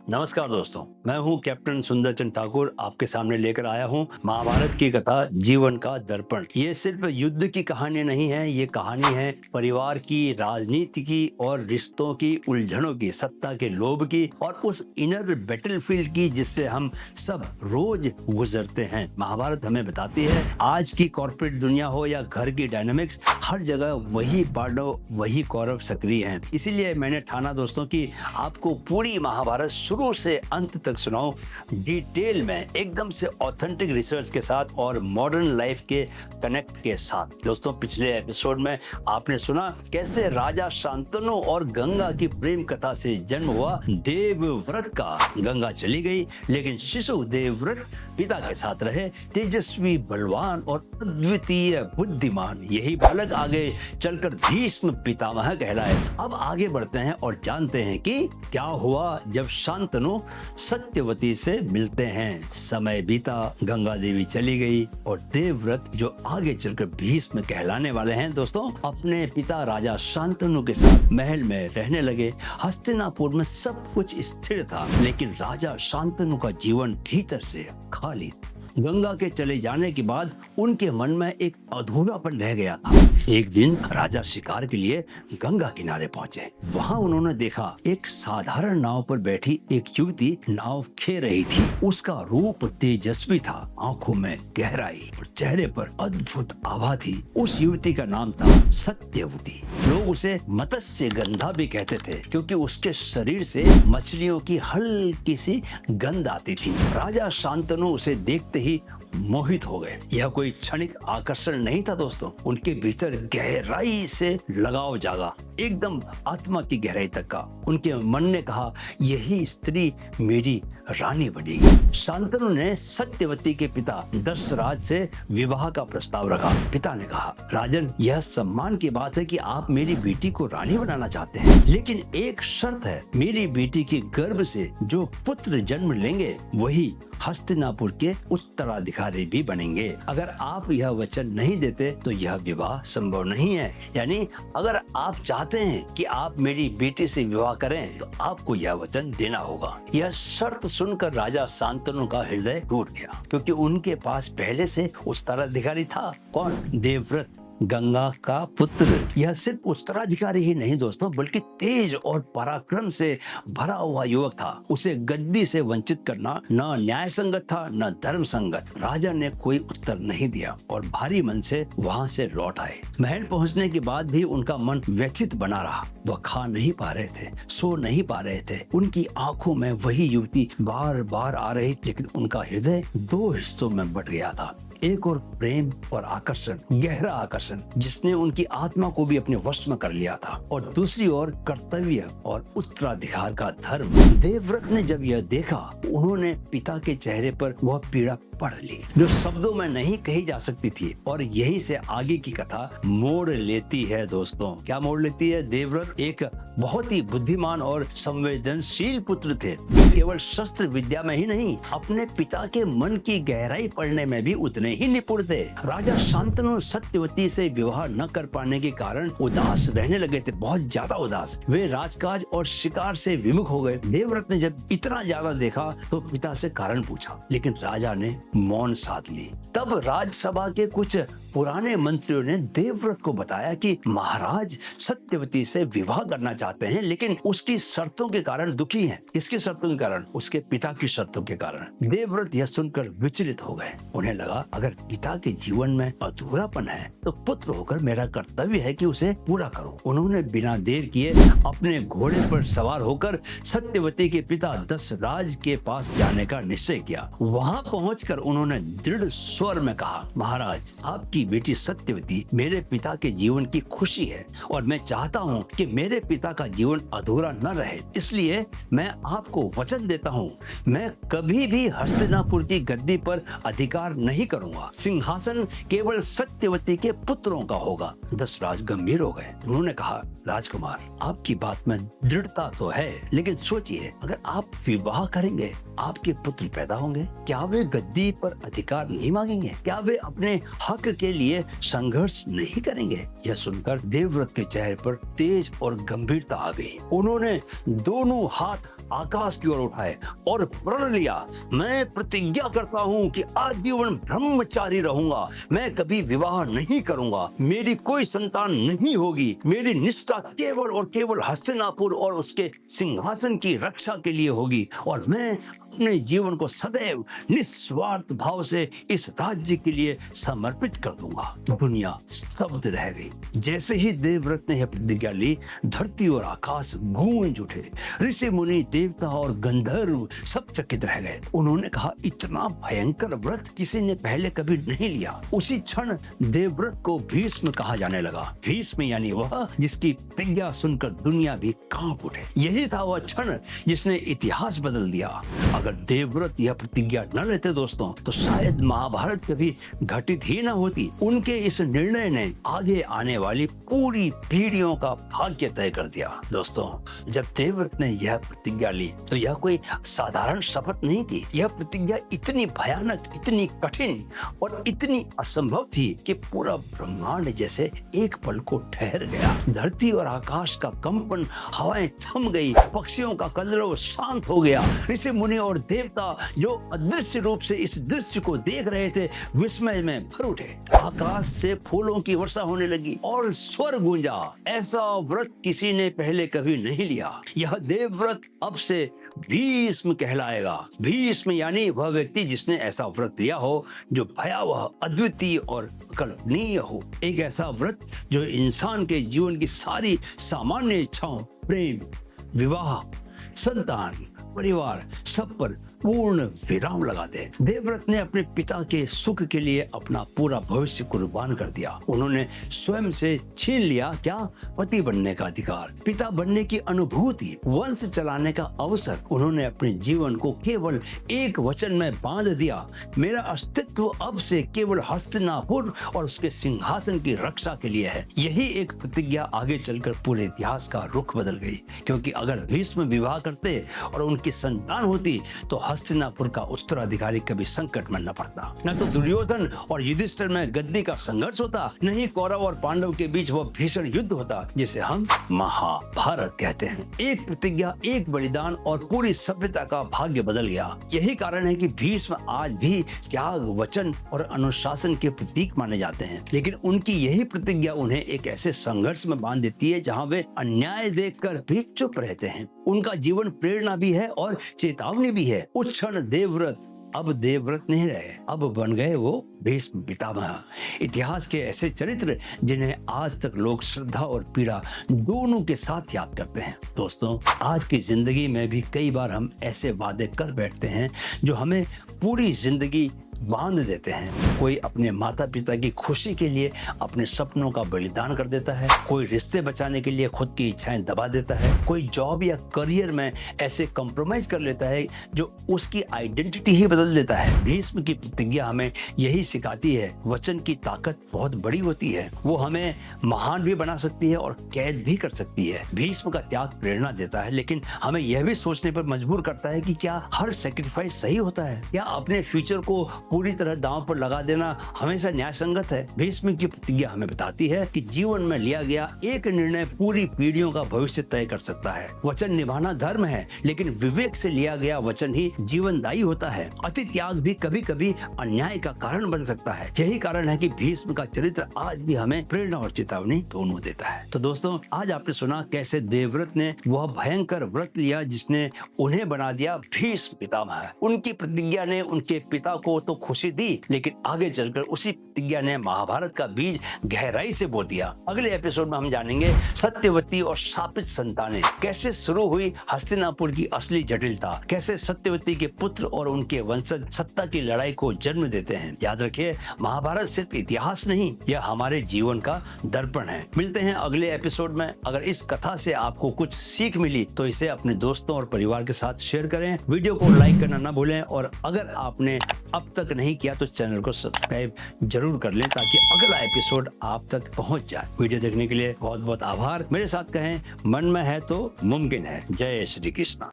नमस्कार दोस्तों, मैं हूं कैप्टन सुंदरचंद ठाकुर। आपके सामने लेकर आया हूं महाभारत की कथा जीवन का दर्पण। ये सिर्फ युद्ध की कहानी नहीं है, ये कहानी है परिवार की, राजनीति की और रिश्तों की उलझनों की, सत्ता के लोभ की और उस इनर बैटलफील्ड की जिससे हम सब रोज गुजरते हैं। महाभारत हमें बताती है आज की कॉर्पोरेट दुनिया हो या घर की डायनामिक्स, हर जगह वही पांडव वही कौरव सक्रिय हैं। इसीलिए मैंने ठाना दोस्तों की आपको पूरी महाभारत शुरू से अंत तक सुनाऊं, डिटेल में, एकदम से ऑथेंटिक रिसर्च के साथ और मॉडर्न लाइफ के कनेक्ट के साथ। दोस्तों, पिछले एपिसोड में आपने सुना कैसे राजा शांतनु और गंगा की प्रेम कथा से जन्म हुआ देवव्रत का। गंगा चली गई लेकिन शिशु देवव्रत पिता के साथ रहे, तेजस्वी, बलवान और अद्वितीय बुद्धिमान। यही बालक आगे चलकर भीष्म पितामह कहलाए। अब आगे बढ़ते हैं और जानते हैं कि क्या हुआ जब शांतनु सत्यवती से मिलते हैं। समय बीता, गंगा देवी चली गई और देवव्रत जो आगे चलकर भीष्म कहलाने वाले हैं दोस्तों, अपने पिता राजा शांतनु के साथ महल में रहने लगे। हस्तिनापुर में सब कुछ स्थिर था लेकिन राजा शांतनु का जीवन भीतर से खाली। गंगा के चले जाने के बाद उनके मन में एक अधूरापन रह गया था। एक दिन राजा शिकार के लिए गंगा किनारे पहुंचे। वहां उन्होंने देखा एक साधारण नाव पर बैठी एक युवती नाव खे रही थी। उसका रूप तेजस्वी था, आंखों में गहराई और चेहरे पर अद्भुत आभा थी। उस युवती का नाम था सत्यवती। लोग उसे मत्स्य गंधा भी कहते थे क्योंकि उसके शरीर से मछलियों की हल्की सी गंध आती थी। राजा शांतनु उसे देखते ही मोहित हो गए। यह कोई क्षणिक आकर्षण नहीं था दोस्तों, उनके भीतर गहराई से लगाव जागा, एकदम आत्मा की गहराई तक का। उनके मन ने कहा, यही स्त्री मेरी रानी बनेगी। शांतनु ने सत्यवती के पिता दशरथ से विवाह का प्रस्ताव रखा। पिता ने कहा, राजन, यह सम्मान की बात है कि आप मेरी बेटी को रानी बनाना चाहते हैं, लेकिन एक शर्त है, मेरी बेटी के गर्भ से जो पुत्र जन्म लेंगे वही हस्तिनापुर के उत्तराधिकारी भी बनेंगे। अगर आप यह वचन नहीं देते तो यह विवाह संभव नहीं है। यानी अगर आप चाहते हैं कि आप मेरी बेटी से विवाह करें तो आपको यह वचन देना होगा। यह शर्त सुनकर राजा शांतनु का हृदय टूट गया क्योंकि उनके पास पहले से उत्तराधिकारी था। कौन? देवव्रत, गंगा का पुत्र। यह सिर्फ उत्तराधिकारी ही नहीं दोस्तों, बल्कि तेज और पराक्रम से भरा हुआ युवक था। उसे गद्दी से वंचित करना न न्याय संगत था न धर्म संगत। राजा ने कोई उत्तर नहीं दिया और भारी मन से वहां से लौट आए। महल पहुंचने के बाद भी उनका मन व्यथित बना रहा। वह खा नहीं पा रहे थे, सो नहीं पा रहे थे। उनकी आंखों में वही युवती बार बार आ रही, लेकिन उनका हृदय दो हिस्सों में बट गया था। एक और प्रेम और आकर्षण, गहरा आकर्षण जिसने उनकी आत्मा को भी अपने वश में कर लिया था, और दूसरी ओर कर्तव्य और उत्तराधिकार का धर्म। देवव्रत ने जब यह देखा, उन्होंने पिता के चेहरे पर वह पीड़ा पढ़ ली जो शब्दों में नहीं कही जा सकती थी। और यहीं से आगे की कथा मोड़ लेती है दोस्तों। क्या मोड़ लेती है? देवव्रत एक बहुत ही बुद्धिमान और संवेदनशील पुत्र थे। केवल शस्त्र विद्या में ही नहीं, अपने पिता के मन की गहराई पढ़ने में भी उतने ही निपुण थे। राजा शांतनु सत्यवती से विवाह न कर पाने के कारण उदास रहने लगे थे, बहुत ज्यादा उदास। वे राजकाज और शिकार से विमुख हो गए। देवव्रत ने जब इतना ज्यादा देखा तो पिता से कारण पूछा, लेकिन राजा ने मौन साध ली। तब राजसभा के कुछ पुराने मंत्रियों ने देवव्रत को बताया कि महाराज सत्यवती से विवाह करना चाहते हैं, लेकिन उसकी शर्तों के कारण दुखी हैं। किसकी शर्तों के कारण? उसके पिता की शर्तों के कारण। देवव्रत यह सुनकर विचलित हो गए। उन्हें लगा, अगर पिता के जीवन में अधूरापन है तो पुत्र होकर मेरा कर्तव्य है कि उसे पूरा करूं। उन्होंने बिना देर किए अपने घोड़े पर सवार होकर सत्यवती के पिता दशरथ के पास जाने का निश्चय किया। वहां पहुंचकर उन्होंने दृढ़ स्वर में कहा, महाराज, आपकी बेटी सत्यवती मेरे पिता के जीवन की खुशी है और मैं चाहता हूं कि मेरे पिता का जीवन अधूरा न रहे। इसलिए मैं आपको वचन देता हूं, मैं कभी भी हस्तिनापुर की गद्दी पर अधिकार नहीं करूंगा। सिंहासन केवल सत्यवती के पुत्रों का होगा। दशरथ गंभीर हो गए। उन्होंने कहा, राजकुमार, आपकी बात में दृढ़ता तो है, लेकिन सोचिए, अगर आप विवाह करेंगे आपके पुत्र पैदा होंगे, क्या वे गद्दी पर अधिकार नहीं मांगेंगे? क्या वे अपने हक के लिए संघर्ष नहीं करेंगे? यह सुनकर देवव्रत के चेहरे पर तेज और गंभीरता आ गई। उन्होंने दोनों हाथ आकाश की ओर उठाए और प्रण लिया, मैं प्रतिज्ञा करता हूँ कि आजीवन ब्रह्मचारी रहूंगा, मैं कभी विवाह नहीं करूंगा, मेरी कोई संतान नहीं होगी, मेरी निष्ठा केवल और केवल हस्तिनापुर और उसके सिंहासन की रक्षा के लिए होगी और मैं अपने जीवन को सदैव निस्वार्थ भाव से इस राज्य के लिए समर्पित कर दूंगा। दुनिया स्तब्ध रह गई। जैसे ही देवव्रत ने यह प्रतिज्ञा ली, धरती और आकाश गूंज उठे। ऋषि मुनि, देवता और गंधर्व सब चकित रह गए। उन्होंने कहा, इतना भयंकर व्रत किसी ने पहले कभी नहीं लिया। उसी क्षण देवव्रत को भीष्म कहा जाने लगा। भीष्म यानी वह जिसकी प्रतिज्ञा सुनकर दुनिया भी कांप उठे। यही था वह क्षण जिसने इतिहास बदल दिया। अगर देवव्रत यह प्रतिज्ञा न लेते दोस्तों, तो शायद महाभारत कभी घटित ही न होती। उनके इस निर्णय ने आगे आने वाली पूरी पीढ़ियों का भाग्य तय कर दिया। दोस्तों, जब देवव्रत ने यह प्रतिज्ञा ली तो यह कोई साधारण शपथ नहीं थी। यह प्रतिज्ञा इतनी भयानक, इतनी कठिन और इतनी असंभव थी कि पूरा ब्रह्मांड जैसे एक पल को ठहर गया। धरती और आकाश का कंपन, हवाएं थम गई, पक्षियों का कलरव शांत हो गया। ऋषि मुनि और देवता जो अदृश्य रूप से इस दृश्य को देख रहे थे, विस्मय में भर उठे। आकाश से फूलों की वर्षा होने लगी और स्वर गूंजा, ऐसा व्रत किसी ने पहले कभी नहीं लिया। यह देवव्रत अब से भीष्म कहलाएगा। भीष्म यानी वह व्यक्ति जिसने ऐसा व्रत लिया हो जो भयावह, अद्वितीय और अकल्पनीय हो। एक ऐसा व्रत जो इंसान के जीवन की सारी सामान्य इच्छाओं, प्रेम, विवाह, संतान, परिवार, सब पर पूर्ण विराम लगा दे। देवव्रत ने अपने पिता के सुख के लिए अपना पूरा भविष्य कुर्बान कर दिया। उन्होंने स्वयं से छीन लिया क्या? पति बनने का अधिकार, पिता बनने की अनुभूति, वंश चलाने का अवसर। उन्होंने अपने जीवन को केवल एक वचन में बांध दिया, मेरा अस्तित्व अब से केवल हस्तिनापुर और उसके सिंहासन की रक्षा के लिए है। यही एक प्रतिज्ञा आगे चलकर पूरे इतिहास का रुख बदल गई, क्योंकि अगर भीष्म विवाह करते और उनकी संतान होती तो हस्तिनापुर का उत्तराधिकारी कभी संकट में न पड़ता। न तो दुर्योधन और युधिष्ठिर में गद्दी का संघर्ष होता, न ही कौरव और पांडव के बीच वह भीषण युद्ध होता जिसे हम महाभारत कहते हैं। एक प्रतिज्ञा, एक बलिदान और पूरी सभ्यता का भाग्य बदल गया। यही कारण है कि भीष्म आज भी त्याग, वचन और अनुशासन के प्रतीक माने जाते हैं। लेकिन उनकी यही प्रतिज्ञा उन्हें एक ऐसे संघर्ष में बांध देती है जहाँ वे अन्याय देखकर भी चुप रहते हैं। उनका जीवन प्रेरणा भी है और चेतावनी भी है। उस क्षण देवव्रत अब देवव्रत नहीं रहे, अब बन गए वो भीष्म पितामह। इतिहास के ऐसे चरित्र जिन्हें आज तक लोग श्रद्धा और पीड़ा दोनों के साथ याद करते हैं। दोस्तों, आज की जिंदगी में भी कई बार हम ऐसे वादे कर बैठते हैं जो हमें पूरी जिंदगी बांध देते हैं। कोई अपने माता पिता की खुशी के लिए अपने सपनों का बलिदान कर देता है, कोई रिश्ते बचाने के लिए खुद की इच्छाएं दबा देता है, कोई जॉब या करियर में ऐसे कॉम्प्रोमाइज कर लेता है जो उसकी आइडेंटिटी ही बदल देता है। भीष्म की प्रतिज्ञा हमें यही सिखाती है, वचन की ताकत बहुत बड़ी होती है। वो हमें महान भी बना सकती है और कैद भी कर सकती है। भीष्म का त्याग प्रेरणा देता है, लेकिन हमें यह भी सोचने पर मजबूर करता है कि क्या हर सेक्रीफाइस सही होता है? क्या अपने फ्यूचर को पूरी तरह दांव पर लगा देना हमेशा न्याय संगत है? भीष्म की प्रतिज्ञा हमें बताती है कि जीवन में लिया गया एक निर्णय पूरी पीढ़ियों का भविष्य तय कर सकता है। वचन निभाना धर्म है, लेकिन विवेक से लिया गया वचन ही जीवनदायी होता है। अति त्याग भी कभी कभी अन्याय का कारण बन सकता है। यही कारण है कि भीष्म का चरित्र आज भी हमें प्रेरणा और चेतावनी दोनों देता है। तो दोस्तों, आज आपने सुना कैसे देवव्रत ने वह भयंकर व्रत लिया जिसने उन्हें बना दिया भीष्म पितामह। उनकी प्रतिज्ञा ने उनके पिता को तो खुशी दी, लेकिन आगे चलकर उसी प्रतिज्ञा ने महाभारत का बीज गहराई से बो दिया। अगले एपिसोड में हम जानेंगे सत्यवती और शापित संतानें कैसे शुरू हुई, हस्तिनापुर की असली जटिलता, कैसे सत्यवती के पुत्र और उनके वंशज सत्ता की लड़ाई को जन्म देते हैं। याद रखिए, महाभारत सिर्फ इतिहास नहीं, यह हमारे जीवन का दर्पण है। मिलते हैं अगले एपिसोड में। अगर इस कथा से आपको कुछ सीख मिली तो इसे अपने दोस्तों और परिवार के साथ शेयर करें। वीडियो को लाइक करना न भूलें और अगर आपने अब तक नहीं किया तो चैनल को सब्सक्राइब जरूर कर लें ताकि अगला एपिसोड आप तक पहुंच जाए। वीडियो देखने के लिए बहुत बहुत आभार। मेरे साथ कहें, मन में है तो मुमकिन है। जय श्री कृष्ण।